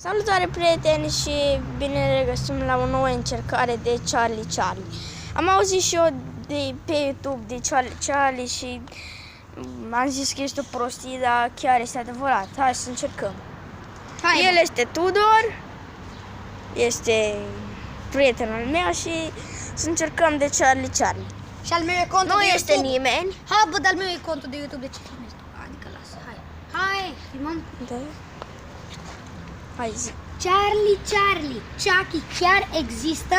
Salutare prieteni și bine ne regăsim la o nouă încercare de Charlie. Am auzit și eu pe YouTube de Charlie și am zis că este o prostie, dar chiar este adevărat. Hai să încercăm. El este Tudor, este prietenul meu și să încercăm de Charlie. Și al meu e contul Nu de este YouTube. nimeni. Hai, bă, dar al meu e contul de YouTube, de ce filmezi tu? Adică lasă, hai, filmăm. Da. Hai zi. Charlie, Chucky chiar există?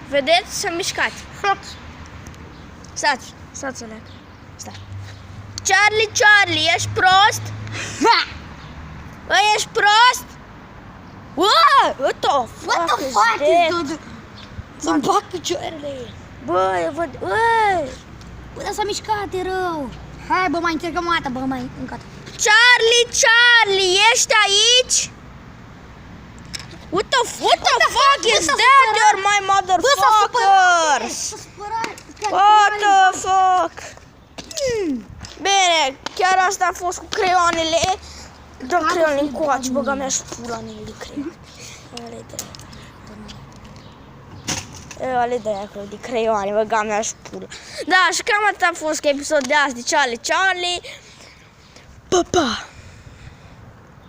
Vedeți? S-a mișcat. Stați, Oleac. Stai. Charlie, ești prost? Bă, ești prost? What the fuck is that? Să-mi bag picioarele. Bă, eu văd... Bă, dar s-a mișcat, e rău. Hai, bă, mai încercăm o dată, bă, mai încă o dată. Charlie, ești aici? What the fuck is that? You're my motherfucker! What the fuck? Bine, chiar asta a fost cu creioanele. Dă creioanele încoace, băga mea și pula în ele de creioane. Ale de acolo de creioane, băga mea și pula. Da, și cam atât a fost cu episodul de azi de Charlie. Pa, pa!